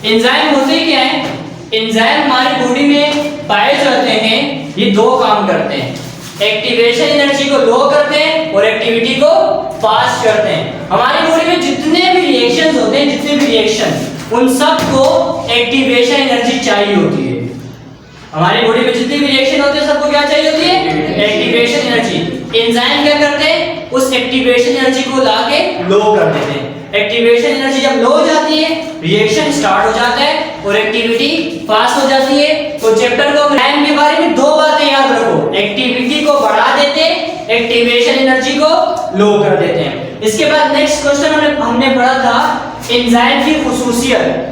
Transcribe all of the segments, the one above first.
Enzyme होते क्या है? एंजाइम हमारी बॉडी में पाए जाते हैं, ये दो काम करते हैं, एक्टिवेशन एनर्जी को लो करते हैं और एक्टिविटी को फास्ट करते हैं। हमारी बॉडी में जितने भी रिएक्शंस होते हैं, जितने भी रिएक्शन, उन सबको एक्टिवेशन एनर्जी चाहिए होती है। हमारी बॉडी में जितने भी रिएक्शन होते हैं सबको क्या चाहिए होती है? Activation energy. एंजाइम क्या करते हैं? उस एक्टिवेशन एनर्जी को लाके लो कर देते हैं। एक्टिवेशन एनर्जी जब लो हो जाती है, रिएक्शन स्टार्ट हो जाता है और एक्टिविटी फास्ट हो जाती है। तो चैप्टर को एंजाइम के बारे में दो बातें याद रखो, एक्टिविटी को बढ़ा देते हैं, एक्टिवेशन एनर्जी को लो कर देते हैं। इसके बाद नेक्स्ट क्वेश्चन हमने पढ़ा था एंजाइम की खुसूसियत।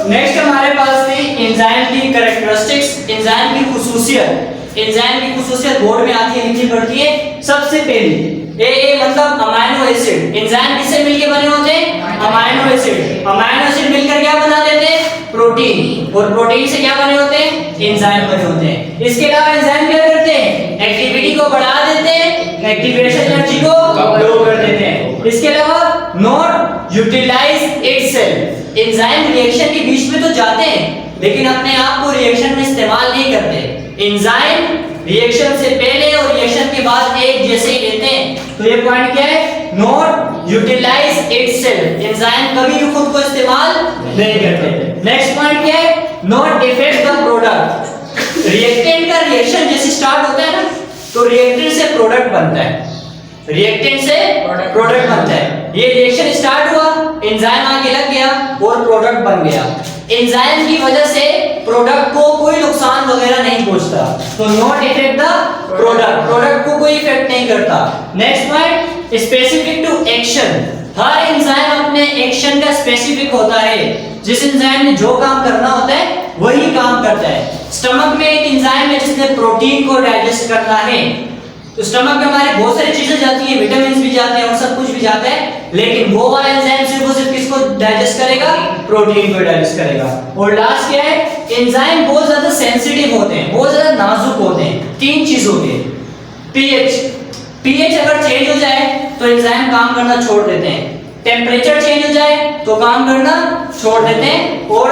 नेक्स्ट हमारे पास थी एंजाइम की कैरेक्टरिस्टिक्स, एंजाइम की खुसूसियत। एंजाइम की खुसूसियत बोर्ड में आती है, लिखनी पड़ती है। सबसे पहली ए मतलब अमाइनो एसिड। एंजाइम किससे मिलके बने होते हैं? Amino acid. अमाइनो एसिड मिलकर क्या बना देते हैं? प्रोटीन। और प्रोटीन से क्या बने होते हैं? एंजाइम बने होते हैं। इसके अलावा एंजाइम क्या करते हैं? एक्टिविटी को बढ़ा देते हैं, एक्टिवेशन एनर्जी को लो कर देते हैं। इसके अलावा not utilize itself. Enzyme reaction के बीच में तो जाते हैं लेकिन अपने आप को रिएक्शन में इस्तेमाल नहीं करते। एंजाइम रिएक्शन से पहले और रिएक्शन के बाद एक जैसे ही लेते हैं। तो ये पॉइंट क्या है? Not utilize itself. एंजाइम कभी भी खुद को इस्तेमाल नहीं करते। नेक्स्ट पॉइंट क्या है? Not effect the product. Reactant का रिएक्शन जैसे स्टार्ट होता है ना, तो रिएक्टेंट से प्रोडक्ट बनता है, रिएक्टेंट से प्रोडक्ट बनता है। ये रिएक्शन स्टार्ट हुआ, एंजाइम आगे लग गया और प्रोडक्ट बन गया। एंजाइम की वजह से प्रोडक्ट को कोई नुकसान वगैरह नहीं पहुंचता। तो not effect the product, product को कोई इफेक्ट नहीं करता। Next point specific to action. हर एंजाइम अपने एक्शन का स्पेसिफिक होता है। जिस एंजाइम ने जो काम करना होता है वही काम करता है। स्टमक में एक एंजाइम है जिसने प्रोटीन को डाइजेस्ट करना है। तो स्टमक में हमारे बहुत सारी चीजें जाती हैं, विटामिन भी जाते हैं और सब कुछ भी जाता है, लेकिन वो वाला एंजाइम सिर्फ किसको डाइजेस्ट करेगा? प्रोटीन को डाइजेस्ट करेगा। और लास्ट क्या है? एंजाइम बहुत ज्यादा सेंसिटिव होते हैं, बहुत ज्यादा नाजुक होते हैं तीन चीजों के। पीएच अगर चेंज हो जाए तो एंजाइम काम करना छोड़ देते हैं। टेम्परेचर चेंज हो जाए तो काम करना छोड़ देते हैं। और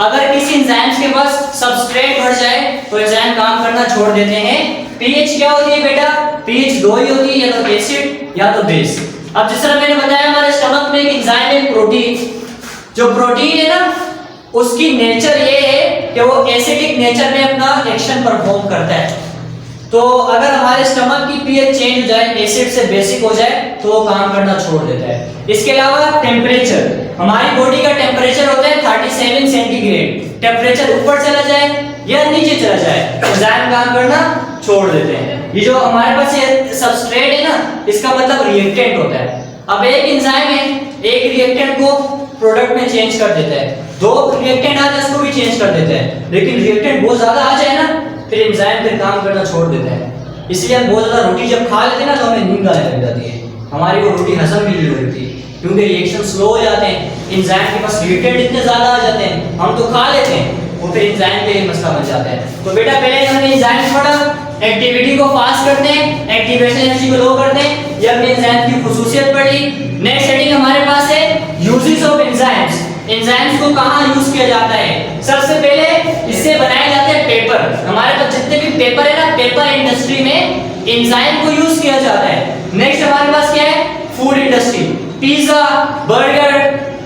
अगर किसी एंजाइम्स के पास सबस्ट्रेट बढ़ जाए तो एंजाइम काम करना छोड़ देते हैं। पीएच क्या होती है बेटा? पीएच दो ही होती है, या तो एसिड या तो बेस। अब जिस तरह मैंने बताया हमारे स्टमक में एक एंजाइम है प्रोटीन। जो प्रोटीन है ना, उसकी नेचर ये है कि वो एसिडिक नेचर में अपना एक्शन परफॉर्म करता है। तो अगर हमारे स्टमक की पीएच चेंज हो जाए, एसिड से बेसिक हो जाए, तो वो काम करना छोड़ देता है। इसके अलावा टेम्परेचर, हमारी बॉडी का टेम्परेचर होता है 37 सेंटीग्रेड। टेम्परेचर ऊपर चला जाए या नीचे चला जाए, एंजाइम काम करना छोड़ देते हैं। ये जो हमारे पास ये सबस्ट्रेट है ना, इसका मतलब रिएक्टेंट होता है। अब एक एंजाइम है, एक रिएक्टेंट को प्रोडक्ट में चेंज कर देता है, दो रिएक्टेंट आ जाए उसको भी चेंज कर देता है, लेकिन रिएक्टेंट बहुत ज्यादा आ जाए ना, फिर एंजाइम फिर काम करना छोड़ देता है। इसलिए हम बहुत ज्यादा रोटी जब खा लेते हैं ना तो हमें नींद आने लग जाती है, हमारी वो रोटी हजम भी नहीं होती क्योंकि रिएक्शन स्लो हो जाते हैं। एंजाइम के पास रिएक्टेंट इतने ज्यादा आ जाते हैं, हम तो खा लेते हैं, वो फिर एंजाइम पे मसला बन जाता है। तो बेटा पहले हमने एंजाइम पढ़ा, एक्टिविटी को फास्ट करते हैं, एक्टिवेशन एनर्जी को लो करते हैं, ये हमने एंजाइम की खुसूसियत पढ़ी। नेक्स्ट हेडिंग हमारे पास है यूजेस ऑफ एंजाइम्स। एंजाइम्स को कहाँ यूज किया जाता है? सबसे पहले इससे बनाए जाते हैं पेपर। हमारे पास जितने भी पेपर है ना, पेपर इंडस्ट्री में एंजाइम को यूज किया जाता है। नेक्स्ट हमारे पास क्या है? Food industry, pizza, burger,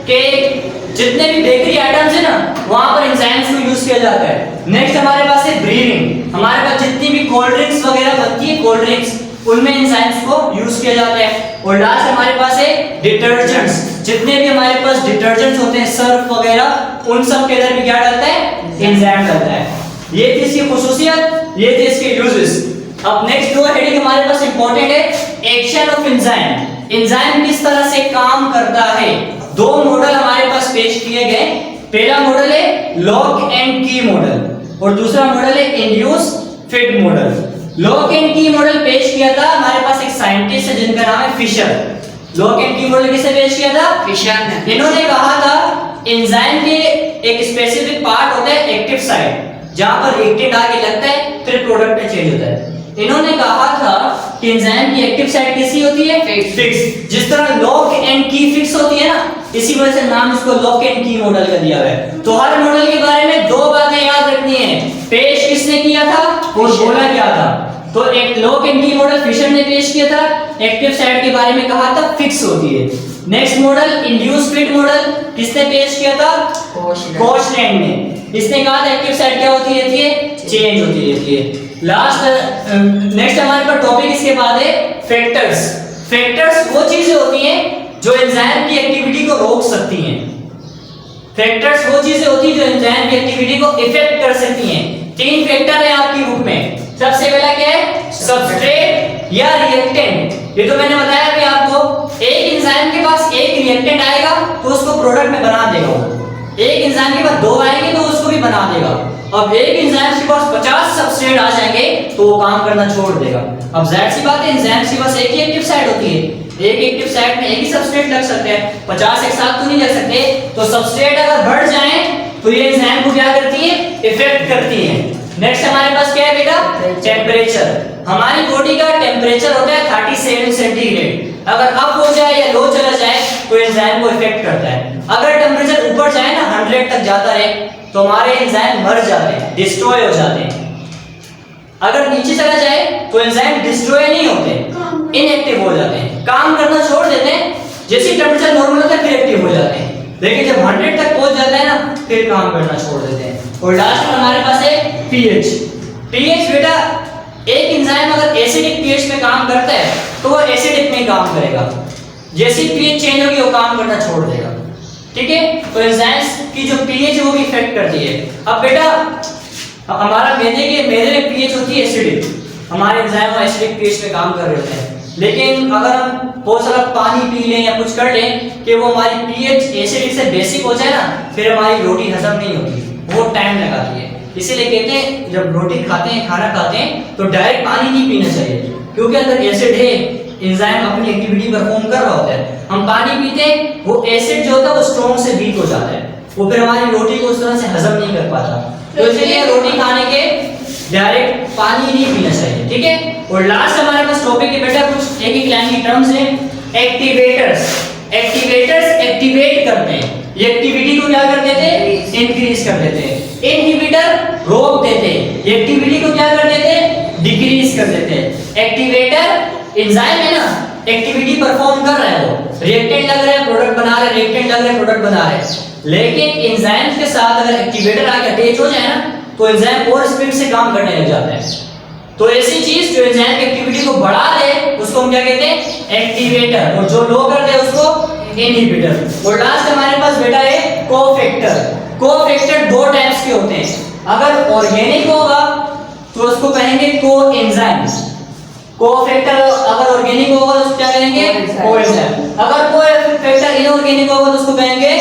cake, जितने भी बेकरी आइटम्स है ना, वहां पर एंजाइम्स को यूज किया जाता है। नेक्स्ट हमारे पास है ब्रीविंग। हमारे पास जितनी भी कोल्ड ड्रिंक्स वगैरह बनती है, कोल्ड ड्रिंक्स, उनमें एंजाइम्स को यूज किया जाता है। और लास्ट हमारे पास है डिटर्जेंट्स। जितने भी हमारे पास डिटर्जेंट्स होते हैं, सर्फ वगैरह, उन सब के अंदर भी क्या डालता है? एंजाइम डालता है। ये थी इसकी खुसूसियत, ये थे इसके यूजेस। अब नेक्स्ट दो हेडिंग हमारे पास इंपॉर्टेंट है, एक्शन ऑफ एंजाइम। एंजाइम किस तरह से काम करता है? दो मॉडल हमारे पास पेश किए गए। पहला मॉडल है लॉक एंड की मॉडल और दूसरा मॉडल है induce feed model. Lock and की मॉडल पेश किया था हमारे पास एक साइंटिस्ट है जिनका नाम है फिशर। लॉक एंड की मॉडल किसे पेश किया था? फिशर ने। इन्होंने कहा था एंजाइम के एक स्पेसिफिक पार्ट होता है एक्टिव साइट, जहां पर रिएक्टेंट आगे लगता है फिर प्रोडक्ट में चेंज होता है। इन्होंने कहा था कि एंजाइम की एक्टिव साइट कैसी होती है? फिक्स। जिस तरह लॉक एंड की फिक्स होती है ना, इसी वजह से नाम इसको लॉक एंड की मॉडल का दिया हुआ है। तो हर मॉडल के बारे में दो बातें याद रखनी है, पेश किसने किया था और बोला क्या था। तो एक लॉक एंड की मॉडल फिशर ने पेश किया था, एक्टिव साइट के बारे में कहा था फिक्स होती है। Next model induce fit model किसने पेश किया था? कोशलैंड ने। इसने कहा था एक्टिव साइट क्या होती रहती है? चेंज होती रहती है। लास्ट नेक्स्ट हमारे पास टॉपिक इसके बाद है फैक्टर्स। फैक्टर्स वो चीजें होती हैं जो एंजाइम की एक्टिविटी को रोक सकती हैं। फैक्टर्स वो चीजें होती हैं जो एंजाइम की एक्टिविटी को इफेक्ट कर सकती हैं। तीन फैक्टर है आपकी बुक में। सबसे पहला क्या है? सबस्ट्रेट या रिएक्टेंट। ये तो मैंने बताया अभी आपको, एक एंजाइम के पास एक रिएक्टेंट आएगा तो उसको प्रोडक्ट में बना देगा वो। एक एंजाइम के पास दो आएंगे तो उसको भी बना देगा। अब एक एंजाइम के पास 50 सबस्ट्रेट आ जाएंगे तो वो काम करना छोड़ देगा। अब जाहिर सी बात है एंजाइम के पास एक ही एक्टिव साइट होती है, एक एक्टिव साइट में एक ही सबस्ट्रेट लग सकते हैं, 50 एक साथ तो नहीं लग सकते। तो सबस्ट्रेट अगर बढ़ जाए तो ये एंजाइम को क्या करती है? इफेक्ट करती है। नेक्स्ट हमारे पास क्या है बेटा? टेम्परेचर। हमारी बॉडी का टेम्परेचर होता है 37 सेंटीग्रेड। अगर अप हो जाए या लो चला जाए तो एंजाइम को इफेक्ट करता है। अगर टेम्परेचर ऊपर जाए ना 100 तक जाता है तो हमारे एंजाइम मर जाते हैं, डिस्ट्रॉय हो जाते हैं। अगर नीचे चला जाए तो एंजाइम डिस्ट्रॉय नहीं होते, इनएक्टिव हो जाते हैं, काम करना छोड़ देते हैं। जैसे टेम्परेचर नॉर्मल होता है फिर एक्टिव हो जाते हैं, लेकिन जब 100 तक पहुंच जाता है ना फिर काम करना छोड़ देते हैं। और लास्ट में हमारे पास है पीएच। पीएच बेटा एक एंजाइम अगर एसिडिक पीएच में काम करता है तो वो एसिडिक में काम करेगा, जैसे पीएच चेंज होगी वो काम करना छोड़ देगा। ठीक है, तो एंजाइम्स की जो पीएच है वो भी इफेक्ट करती है। अब बेटा हमारा मेदे में पीएच होती है एसिडिक, हमारे एंजाइम एसिडिक पीएच में काम कर रहे होते हैं। लेकिन अगर हम बहुत सारा पानी पी लें या कुछ कर लें कि वो हमारी पीएच एसिडिक से बेसिक हो जाए ना, फिर हमारी रोटी हजम नहीं होती, बहुत टाइम लगाती है। इसीलिए कहते हैं जब रोटी खाते हैं, खाना खाते हैं तो डायरेक्ट पानी नहीं पीना चाहिए, क्योंकि अंदर एसिड है, एंजाइम अपनी एक्टिविटी परफॉर्म कर रहा होता है। हम पानी पीते हैं, वो एसिड जो होता है वो स्ट्रॉन्ग से वीक हो जाता है, वो फिर हमारी रोटी को उस तरह से हजम नहीं कर पाता। तो इसलिए रोटी खाने के डायरेक्ट पानी नहीं पीना चाहिए। ठीक है, और लास्ट हमारे पास टॉपिक है बेटा कुछ एक एक लाइन की टर्म्स हैं। एक्टिवेटर्स। एक्टिवेटर्स एक्टिवेट करते हैं, ये एक्टिविटी को क्या कर देते हैं? इंक्रीज कर देते हैं। इनहिबिटर रोक देते हैं, ये एक्टिविटी को क्या कर देते हैं? डिक्रीज कर देते हैं। एक्टिवेटर एंजाइम है ना, एक्टिविटी परफॉर्म कर रहा है, वो रिएक्टेंट लग रहा है प्रोडक्ट बना रहा है, रिएक्टेंट लग रहा है प्रोडक्ट बना रहा है। लेकिन एंजाइम के साथ अगर एक्टिवेटर आके अटैच हो जाए ना तो एंजाइम और स्पीड से काम करने लग जाता है। तो ऐसी चीज जो एंजाइम की एक्टिविटी को बढ़ा दे उसको हम क्या कहते हैं? एक्टिवेटर, और जो लो कर दे उसको इनहिबिटर। और लास्ट हमारे पास बेटा है कोफैक्टर। कोफैक्टर दो टाइप्स के होते हैं। अगर ऑर्गेनिक होगा तो उसको कहेंगे कोएंजाइम। कोफैक्टर अगर ऑर्गेनिक होगा तो उसको क्या कहेंगे? कोएंजाइम। अगर कोफैक्टर इनऑर्गेनिक होगा तो उसको कहेंगे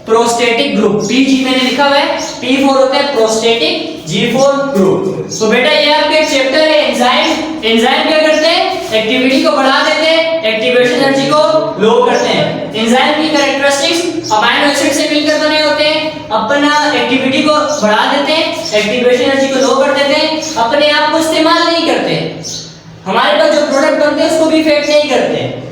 प्रोस्टेटिक ग्रुप। पीजी मैंने लिखा हुआ है, पी फॉर होता है प्रोस्टेटिक, जी फॉर ग्रुप। तो बेटा ये आपके एक चैप्टर है एंजाइम। एंजाइम क्या करते हैं? एक्टिविटी को बढ़ा देते हैं, एक्टिवेशन एनर्जी को लो करते हैं। एंजाइम की कैरेक्टरिस्टिक्स अमीनो एसिड से मिलकर बने होते हैं, अपना एक्टिविटी को बढ़ा देते हैं, एक्टिवेशन एनर्जी को लो कर देते हैं, अपने आप को इस्तेमाल नहीं करते। हमारे पास जो प्रोडक्ट बनते हैं उसको भी इफेक्ट नहीं करते,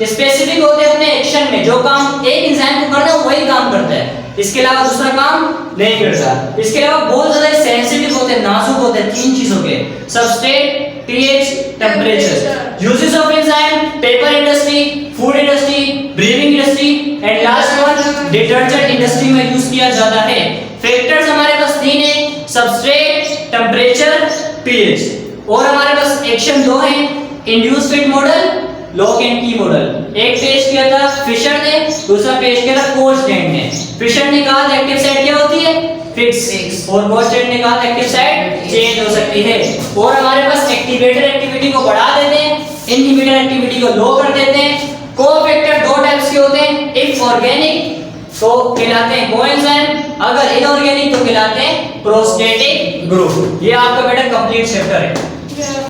स्पेसिफिक होते हैं अपने एक्शन में। जो काम एक एंजाइम को करना है वही काम करता है, इसके अलावा दूसरा काम नहीं करता। इसके अलावा बहुत ज्यादा सेंसिटिव होते हैं, नाजुक होते हैं तीन चीजों के: substrate, pH, temperature. Uses of enzyme: paper industry, food industry, briefing industry and last one detergent industry में यूज किया जाता है। फैक्टर्स हमारे पास तीन है: सबस्ट्रेट, टेम्परेचर, पीएच। और हमारे पास एक्शन दो है: induce fit model, lock and की मॉडल। एक पेश किया था फिशर ने, दूसरा पेश किया था कोशलैंड ने। फिशर ने कहा था एक्टिव साइट क्या होती है? फिक्स। और कोशलैंड ने कहा था एक्टिव साइट चेंज हो सकती है। और हमारे पास एक्टिवेटर एक्टिविटी को बढ़ा देते हैं, इनहिबिटर एक्टिविटी को लो कर देते हैं। कोफैक्टर दो टाइप्स के होते हैं: इफ ऑर्गेनिक तो कहलाते हैं कोएंजाइम, अगर इनऑर्गेनिक तो कहलाते हैं प्रोस्टेटिक ग्रुप। ये आपका बेटा कंप्लीट चैप्टर है।